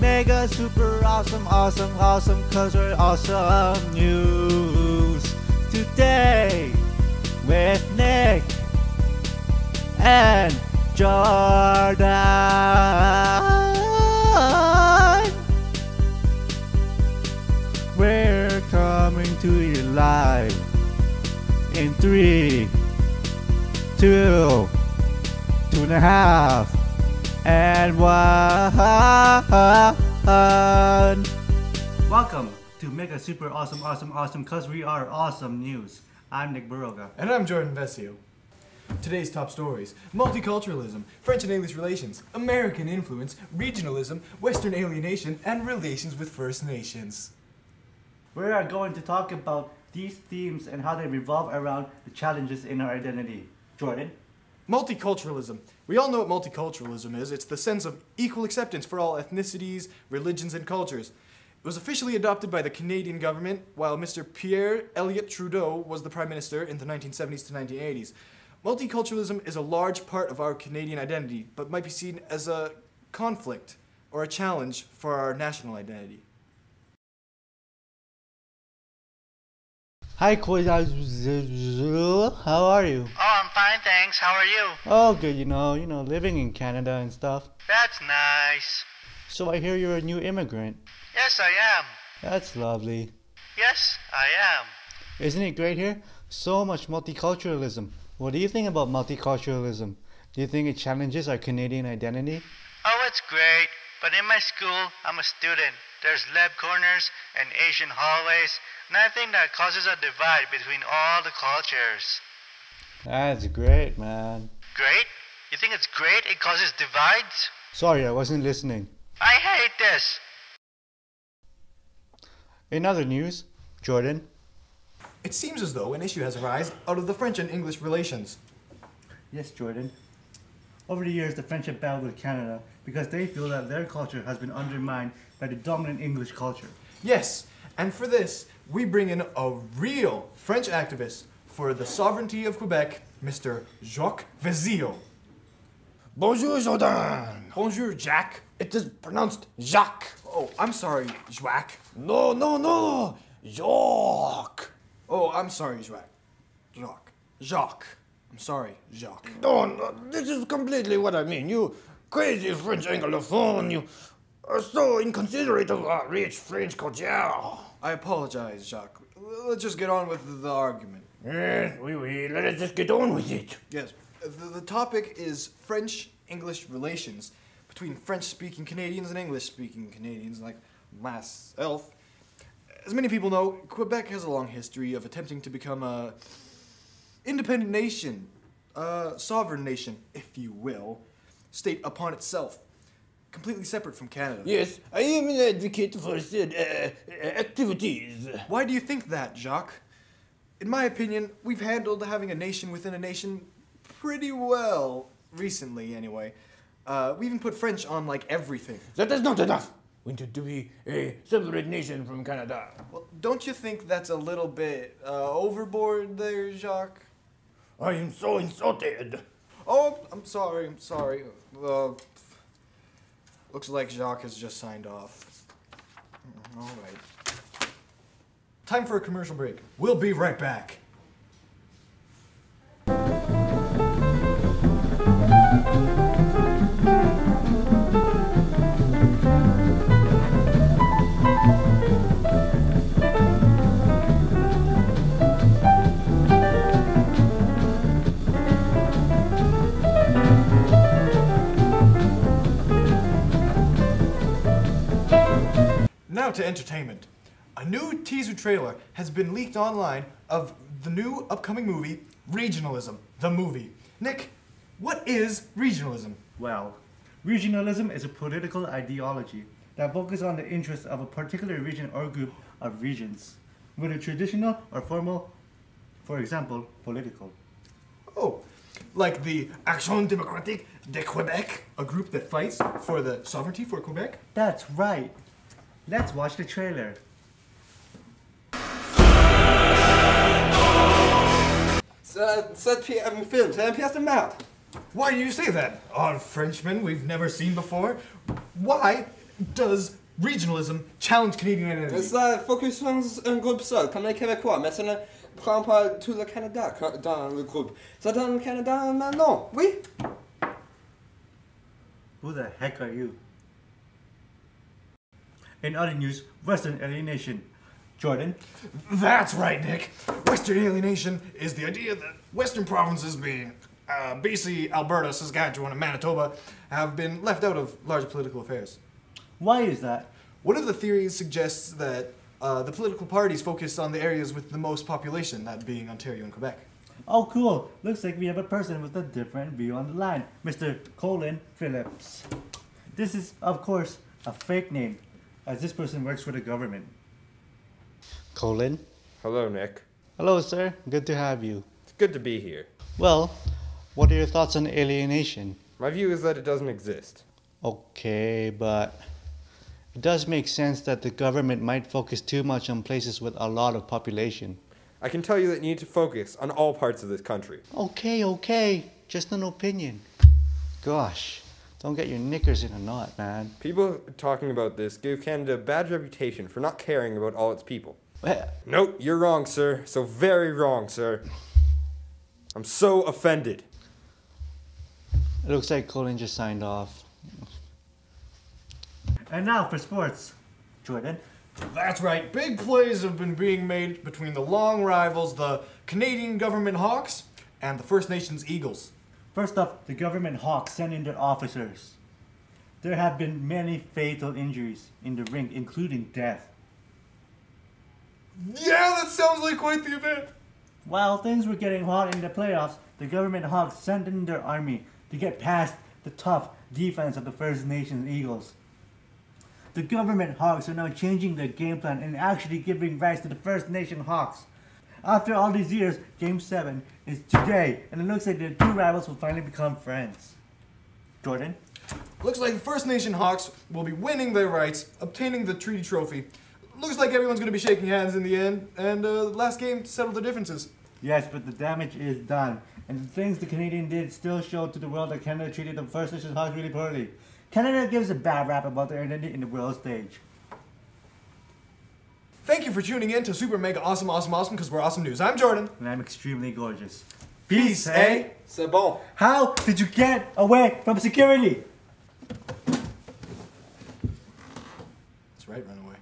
mega super awesome, awesome, cause we're awesome news. Today with Nick and Jordan. We're coming to you live in 3, 2, 2.5, and 1. Welcome to Mega Super Awesome, cause we are awesome news. I'm Nick Baroga. And I'm Jordan Vesio. Today's top stories: multiculturalism, French and English relations, American influence, regionalism, Western alienation, and relations with First Nations. We are going to talk about these themes and how they revolve around the challenges in our identity. Jordan? Multiculturalism. We all know what multiculturalism is. It's the sense of equal acceptance for all ethnicities, religions, and cultures. It was officially adopted by the Canadian government while Mr. Pierre Elliott Trudeau was the Prime Minister in the 1970s to 1980s. Multiculturalism is a large part of our Canadian identity, but might be seen as a conflict or a challenge for our national identity. Hi, Koi. How are you? Oh, I'm fine, thanks. How are you? Oh, good. You know, living in Canada and stuff. That's nice. So I hear you're a new immigrant. Yes, I am. That's lovely. Yes, I am. Isn't it great here? So much multiculturalism. What do you think about multiculturalism? Do you think it challenges our Canadian identity? Oh, it's great. But in my school, I'm a student. There's lab corners and Asian hallways, and I think that causes a divide between all the cultures. That's great, man. Great? You think it's great it causes divides? Sorry, I wasn't listening. I hate this. In other news, Jordan? It seems as though an issue has arisen out of the French and English relations. Yes, Jordan. Over the years, the French have battled with Canada because they feel that their culture has been undermined by the dominant English culture. Yes, and for this, we bring in a real French activist for the sovereignty of Quebec, Mr. Jacques Vezio. Bonjour, Jordan. Bonjour, Jacques. It is pronounced Jacques. Oh, I'm sorry, Jacques. No, Jacques. Oh, I'm sorry, Jacques. Jacques. I'm sorry, Jacques. No, this is completely what I mean. You crazy French Anglophone. You are so inconsiderate of our rich French culture. I apologize, Jacques. Let's just get on with the argument. Yes, oui. Let us just get on with it. Yes. The topic is French-English relations between French-speaking Canadians and English-speaking Canadians, like myself. As many people know, Quebec has a long history of attempting to become a independent nation, a sovereign nation, if you will, state upon itself, completely separate from Canada. Yes, I am an advocate for said activities. Why do you think that, Jacques? In my opinion, we've handled having a nation within a nation pretty well, recently anyway. We even put French on like everything. That is not enough. We need to be a separate nation from Canada. Well, don't you think that's a little bit overboard there, Jacques? I am so insulted. Oh, I'm sorry. Looks like Jacques has just signed off. All right. Time for a commercial break. We'll be right back. Now to entertainment. A new teaser trailer has been leaked online of the new upcoming movie, Regionalism, the movie. Nick, what is regionalism? Well, regionalism is a political ideology that focuses on the interests of a particular region or group of regions, whether traditional or formal, for example, political. Oh, like the Action Démocratique de Québec, a group that fights for the sovereignty for Quebec? That's right. Let's watch the trailer. Cette film, c'est une pièce de merde. Why do you say that? Odd Frenchman we've never seen before? Why does regionalism challenge Canadian identity? Ça focus sur un groupe seul, comme les Québécois. Mais ça ne prend pas tout le Canada dans le groupe. Ça donne le Canada maintenant, oui? Who the heck are you? In other news, Western alienation. Jordan? That's right, Nick. Western alienation is the idea that Western provinces being BC, Alberta, Saskatchewan, and Manitoba have been left out of large political affairs. Why is that? One of the theories suggests that the political parties focus on the areas with the most population, that being Ontario and Quebec. Oh, cool. Looks like we have a person with a different view on the line. Mr. Colin Phillips. This is, of course, a fake name, as this person works for the government. Colin? Hello, Nick. Hello, sir. Good to have you. It's good to be here. Well, what are your thoughts on alienation? My view is that it doesn't exist. Okay, but it does make sense that the government might focus too much on places with a lot of population. I can tell you that you need to focus on all parts of this country. Okay. Just an opinion. Gosh, don't get your knickers in a knot, man. People talking about this give Canada a bad reputation for not caring about all its people. Well, Nope, you're wrong, sir. So very wrong, sir. I'm so offended. it looks like Colin just signed off. And now for sports. Jordan? That's right. Big plays have been being made between the long rivals, the Canadian government Hawks and the First Nations Eagles. First off, the government Hawks sent in their officers. There have been many fatal injuries in the rink, including death. Yeah, that sounds like quite the event. While things were getting hot in the playoffs, the government Hawks sent in their army to get past the tough defense of the First Nations Eagles. The government Hawks are now changing their game plan and actually giving rights to the First Nation Hawks. After all these years, Game 7 is today, and it looks like the two rivals will finally become friends. Jordan? Looks like the First Nation Hawks will be winning their rights, obtaining the treaty trophy. Looks like everyone's going to be shaking hands in the end, and the last game settled the differences. Yes, but the damage is done, and the things the Canadian did still show to the world that Canada treated the First Nations Hawks really poorly. Canada gives a bad rap about their identity in the world stage. Thank you for tuning in to Super Mega Awesome, because we're awesome news. I'm Jordan. And I'm extremely gorgeous. Peace, eh? C'est bon. How did you get away from security? That's right, run away.